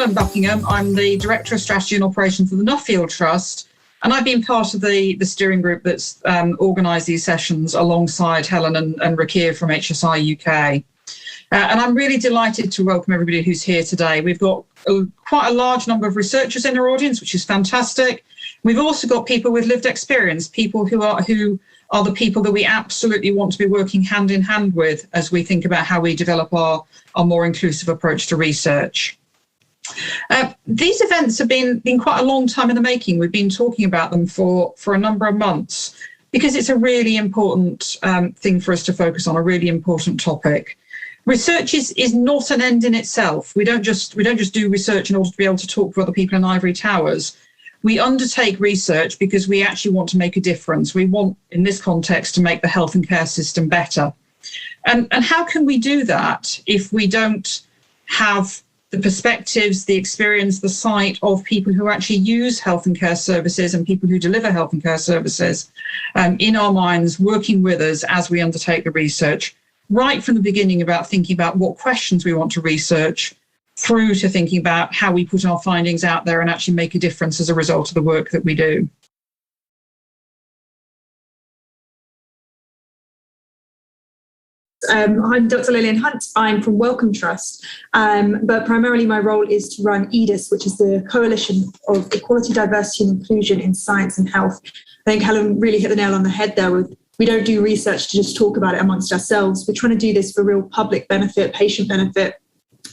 Helen Buckingham. I'm the Director of Strategy and Operations for the Nuffield Trust, and I've been part of the steering group that's organised these sessions alongside Helen and Rakir from HSI UK. And I'm really delighted to welcome everybody who's here today. We've got quite a large number of researchers in our audience, which is fantastic. We've also got people with lived experience, people who are the people that we absolutely want to be working hand in hand with as we think about how we develop our more inclusive approach to research. These events have been quite a long time in the making. We've been talking about them for a number of months because it's a really important thing for us to focus on, a really important topic. Research is not an end in itself. We don't just do research in order to be able to talk to other people in ivory towers. We undertake research because we actually want to make a difference. We want, in this context, to make the health and care system better. And how can we do that if we don't have the perspectives, the experience, the sight of people who actually use health and care services and people who deliver health and care services in our minds, working with us as we undertake the research, right from the beginning about thinking about what questions we want to research, through to thinking about how we put our findings out there and actually make a difference as a result of the work that we do. I'm Dr. Lillian Hunt. I'm from Wellcome Trust, but primarily my role is to run EDIS, which is the Coalition of Equality, Diversity and Inclusion in Science and Health. I think Helen really hit the nail on the head there with we don't do research to just talk about it amongst ourselves. We're trying to do this for real public benefit, patient benefit,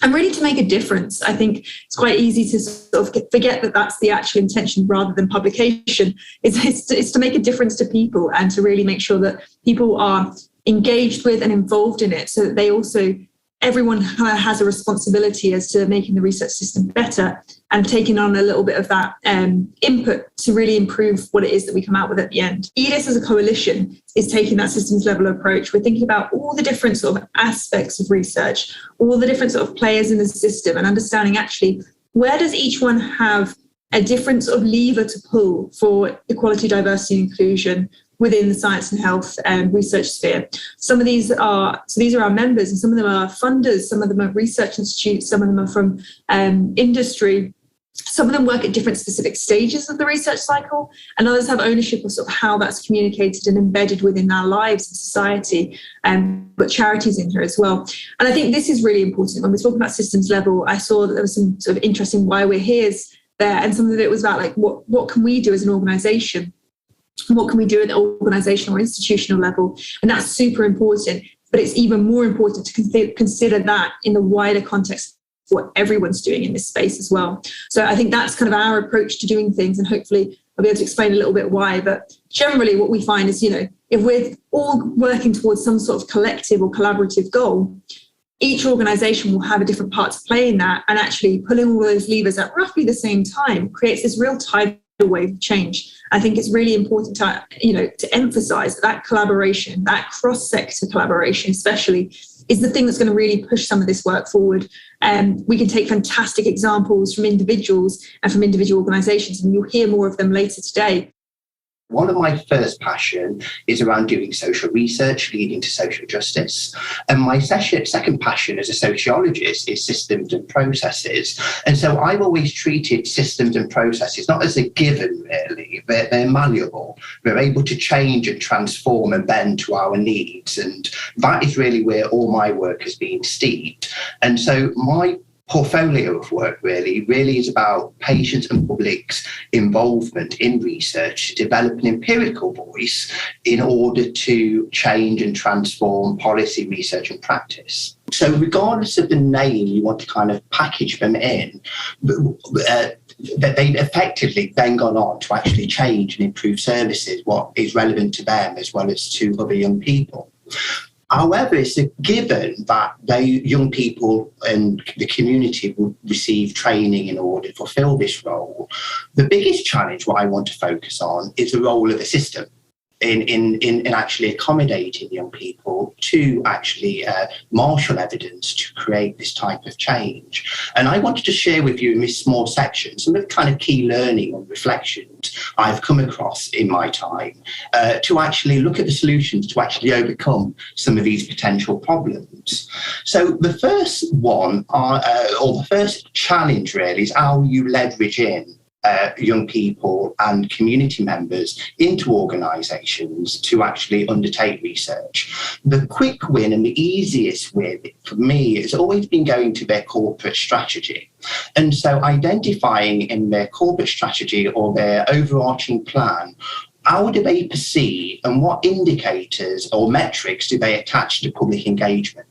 and really to make a difference. I think it's quite easy to sort of forget that that's the actual intention rather than publication. It's to make a difference to people and to really make sure that people are engaged with and involved in it so that they also, everyone has a responsibility as to making the research system better and taking on a little bit of that input to really improve what it is that we come out with at the end. EDIS as a coalition is taking that systems level approach. We're thinking about all the different sort of aspects of research, all the different sort of players in the system and understanding actually where does each one have a different sort of lever to pull for equality, diversity and inclusion within the science and health and research sphere. Some of these are our members and some of them are funders, some of them are research institutes, some of them are from industry. Some of them work at different specific stages of the research cycle, and others have ownership of sort of how that's communicated and embedded within our lives and society, but charities in here as well. And I think this is really important. When we're talking about systems level, I saw that there was some sort of interesting why we're here's there, and some of it was about like what can we do as an organisation? What can we do at the organisational or institutional level? And that's super important, but it's even more important to consider that in the wider context what everyone's doing in this space as well. So I think that's kind of our approach to doing things, and hopefully I'll be able to explain a little bit why. But generally what we find is, if we're all working towards some sort of collective or collaborative goal, each organisation will have a different part to play in that, and actually pulling all those levers at roughly the same time creates this real tidal wave of change. I think it's really important to emphasise that collaboration, that cross-sector collaboration especially, is the thing that's going to really push some of this work forward. We can take fantastic examples from individuals and from individual organisations, and you'll hear more of them later today. One of my first passion is around doing social research, leading to social justice. And my second passion as a sociologist is systems and processes. And so I've always treated systems and processes not as a given, really, but they're malleable. We're able to change and transform and bend to our needs. And that is really where all my work has been steeped. And so my portfolio of work really is about patients and public's involvement in research to develop an empirical voice in order to change and transform policy, research and practice. So regardless of the name you want to kind of package them in, that they've effectively then gone on to actually change and improve services, what is relevant to them as well as to other young people. However, it's a given that young people and the community will receive training in order to fulfil this role. The biggest challenge, what I want to focus on, is the role of the system. in actually accommodating young people to actually marshal evidence to create this type of change. And I wanted to share with you in this small section some of the kind of key learning and reflections I've come across in my time to actually look at the solutions to actually overcome some of these potential problems. So the first one, or the first challenge really, is how you leverage in young people and community members into organisations to actually undertake research. The quick win and the easiest win for me has always been going to their corporate strategy. And so identifying in their corporate strategy or their overarching plan, how do they perceive and what indicators or metrics do they attach to public engagement?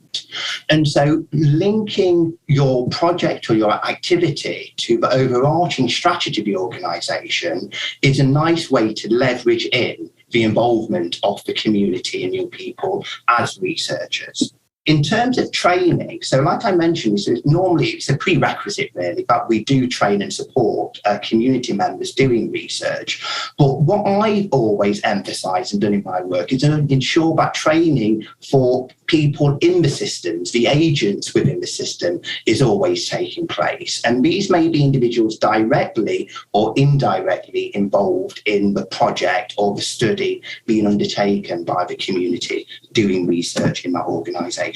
And so linking your project or your activity to the overarching strategy of the organisation is a nice way to leverage in the involvement of the community and young people as researchers. In terms of training, so like I mentioned, normally it's a prerequisite really that we do train and support community members doing research. But what I've always emphasised and done in my work is to ensure that training for people in the systems, the agents within the system, is always taking place. And these may be individuals directly or indirectly involved in the project or the study being undertaken by the community doing research in that organisation.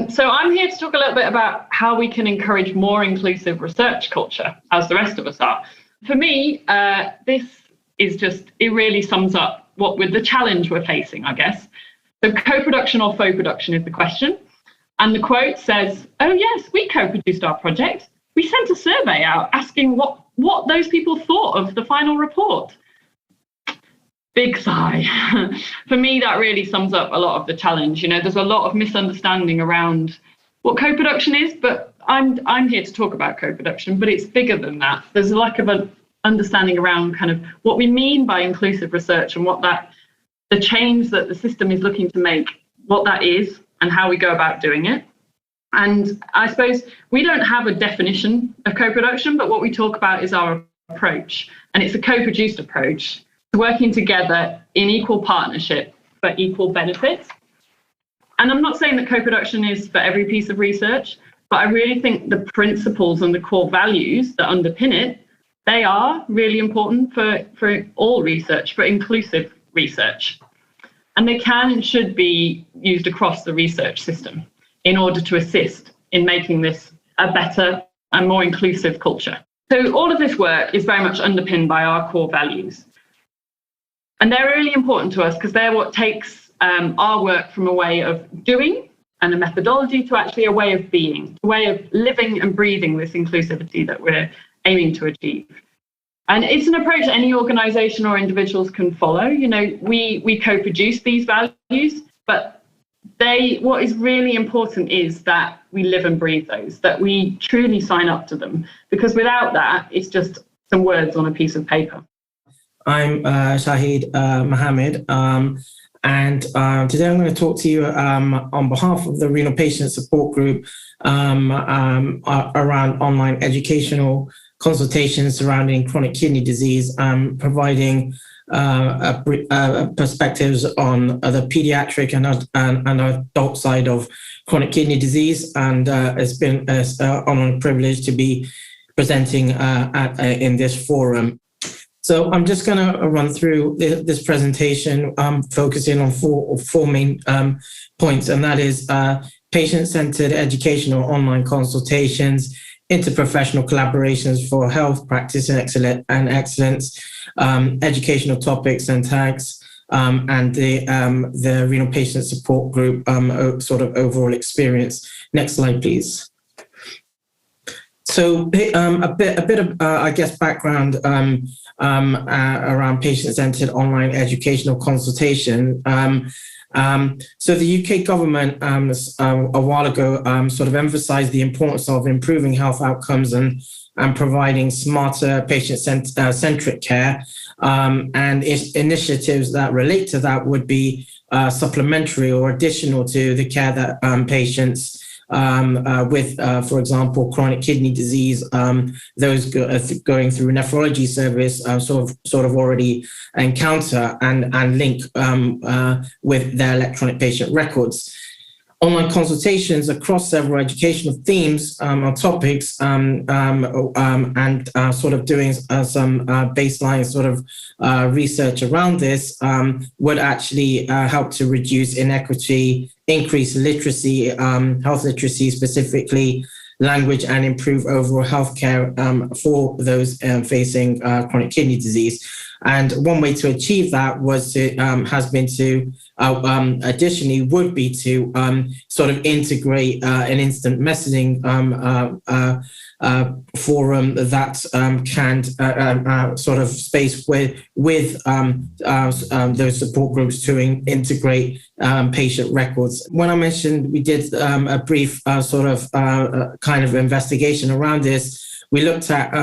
So I'm here to talk a little bit about how we can encourage more inclusive research culture, as the rest of us are. For me, this is it really sums up with the challenge we're facing, I guess. So co-production or faux production is the question. And the quote says, "Oh yes, we co-produced our project. We sent a survey out asking what those people thought of the final report." Big sigh. For me, that really sums up a lot of the challenge. There's a lot of misunderstanding around what co-production is, but I'm here to talk about co-production, but it's bigger than that. There's a lack of an understanding around kind of what we mean by inclusive research and the change that the system is looking to make, what that is and how we go about doing it. And I suppose we don't have a definition of co-production, but what we talk about is our approach. And it's a co-produced approach, working together in equal partnership for equal benefits. And I'm not saying that co-production is for every piece of research, but I really think the principles and the core values that underpin it, they are really important for all research, for inclusive research. And they can and should be used across the research system in order to assist in making this a better and more inclusive culture. So all of this work is very much underpinned by our core values. And they're really important to us because they're what takes our work from a way of doing and a methodology to actually a way of being, a way of living and breathing this inclusivity that we're aiming to achieve. And it's an approach any organisation or individuals can follow. We co-produce these values, but what is really important is that we live and breathe those, that we truly sign up to them, because without that, it's just some words on a piece of paper. I'm Shahid Mohammed, and today I'm going to talk to you on behalf of the Renal Patient Support Group around online educational consultations surrounding chronic kidney disease, providing perspectives on the pediatric and adult side of chronic kidney disease. And it's been an honor and privilege to be presenting in this forum. So I'm just going to run through this presentation, focusing on four main points, and that is patient-centered educational online consultations, interprofessional collaborations for health practice and excellence, educational topics and tags, and the Renal Patient Support Group sort of overall experience. Next slide, please. So a bit of background around patient-centered online educational consultation. So the UK government a while ago sort of emphasised the importance of improving health outcomes and providing smarter patient-centric care. And initiatives that relate to that would be supplementary or additional to the care that patients with, for example, chronic kidney disease, those going through nephrology service sort of already encounter and link with their electronic patient records. Online consultations across several educational themes or topics and sort of doing some baseline sort of research around this would actually help to reduce inequity, increase literacy, health literacy specifically, language, and improve overall healthcare for those facing chronic kidney disease. And one way to achieve that has been to additionally would be to sort of integrate an instant messaging forum that can sort of space with those support groups to integrate patient records. When I mentioned we did a brief sort of kind of investigation around this, we looked at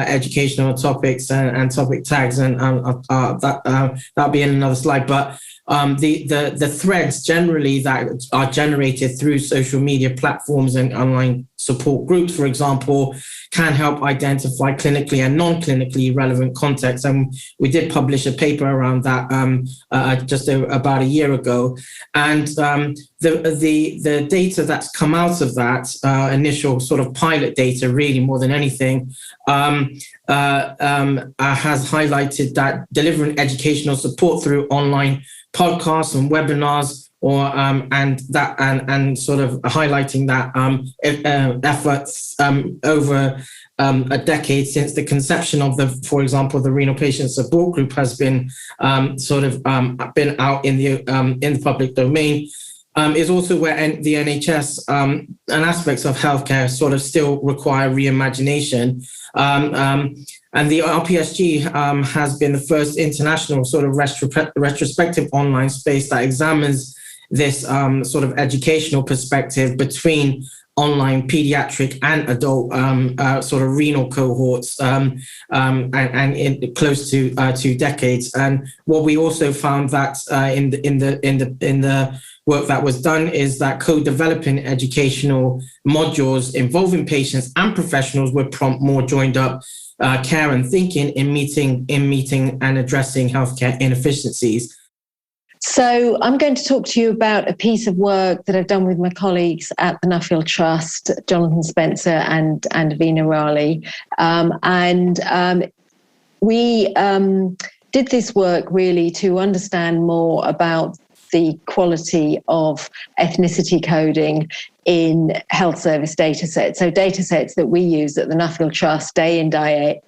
educational topics and topic tags, and that'll be in another slide. But the threads generally that are generated through social media platforms and online support groups, for example, can help identify clinically and non-clinically relevant context. And we did publish a paper around that just about a year ago. And the data that's come out of that initial sort of pilot data, really more than anything, has highlighted that delivering educational support through online podcasts and webinars, or and sort of highlighting that efforts over a decade since the conception of for example, the Renal Patient Support Group has been been out in the public domain. Is also where the NHS and aspects of healthcare sort of still require reimagination. And the RPSG has been the first international sort of retrospective online space that examines this sort of educational perspective between online pediatric and adult sort of renal cohorts and in close to 2 decades. And what we also found that in the work that was done is that co-developing educational modules involving patients and professionals would prompt more joined up care and thinking in meeting and addressing healthcare inefficiencies. So I'm going to talk to you about a piece of work that I've done with my colleagues at the Nuffield Trust, Jonathan Spencer and Avina Raleigh. We did this work really to understand more about the quality of ethnicity coding in health service data sets. So data sets that we use at the Nuffield Trust day in, day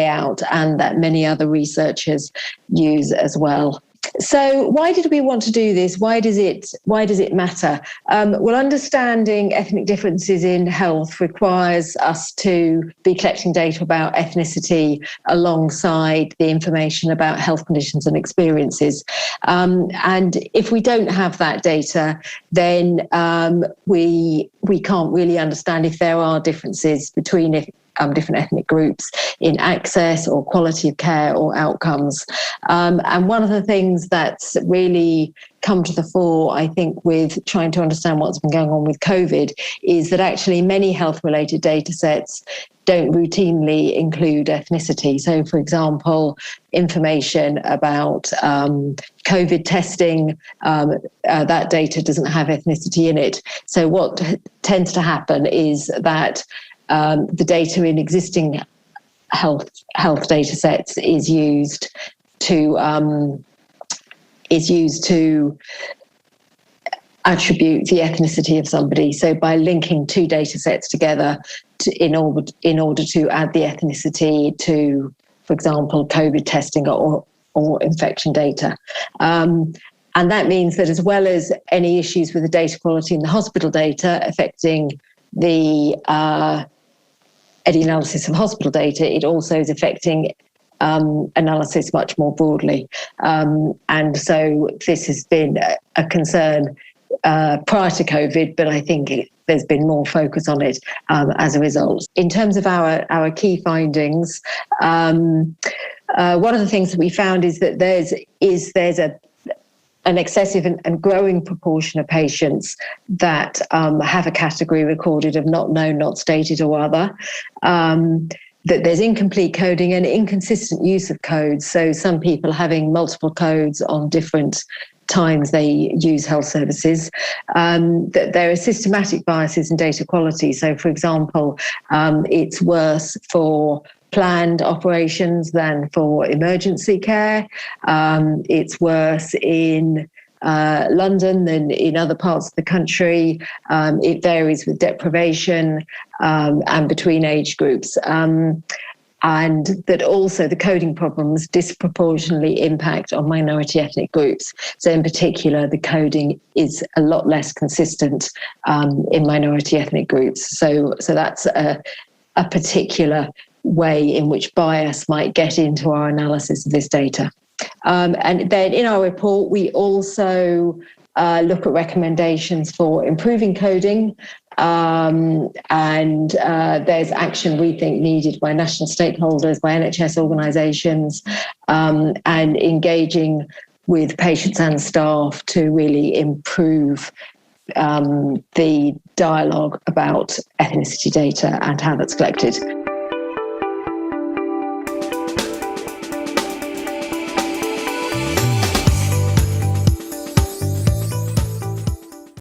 out, and that many other researchers use as well. So why did we want to do this? Why does it matter? Well, understanding ethnic differences in health requires us to be collecting data about ethnicity alongside the information about health conditions and experiences. And if we don't have that data, then we can't really understand if there are differences between different ethnic groups in access or quality of care or outcomes. And one of the things that's really come to the fore, I think, with trying to understand what's been going on with COVID is that actually many health-related data sets don't routinely include ethnicity. So, for example, information about COVID testing, that data doesn't have ethnicity in it. So what tends to happen is that the data in existing health data sets is used to attribute the ethnicity of somebody. So by linking 2 data sets together in order to add the ethnicity to, for example, COVID testing or infection data. And that means that as well as any issues with the data quality in the hospital data affecting the analysis of hospital data, it also is affecting analysis much more broadly. And so this has been a concern prior to COVID, but I think there's been more focus on it as a result. In terms of our key findings, one of the things that we found is that there's an excessive and growing proportion of patients that have a category recorded of not known, not stated or other. That there's incomplete coding and inconsistent use of codes. So some people having multiple codes on different times they use health services, that there are systematic biases in data quality. So, for example, it's worse for planned operations than for emergency care. It's worse in London than in other parts of the country. It varies with deprivation and between age groups. And that also the coding problems disproportionately impact on minority ethnic groups. So in particular, the coding is a lot less consistent in minority ethnic groups. So that's a particular way in which bias might get into our analysis of this data. And then in our report, we also look at recommendations for improving coding. And there's action we think needed by national stakeholders, by NHS organisations, and engaging with patients and staff to really improve the dialogue about ethnicity data and how that's collected.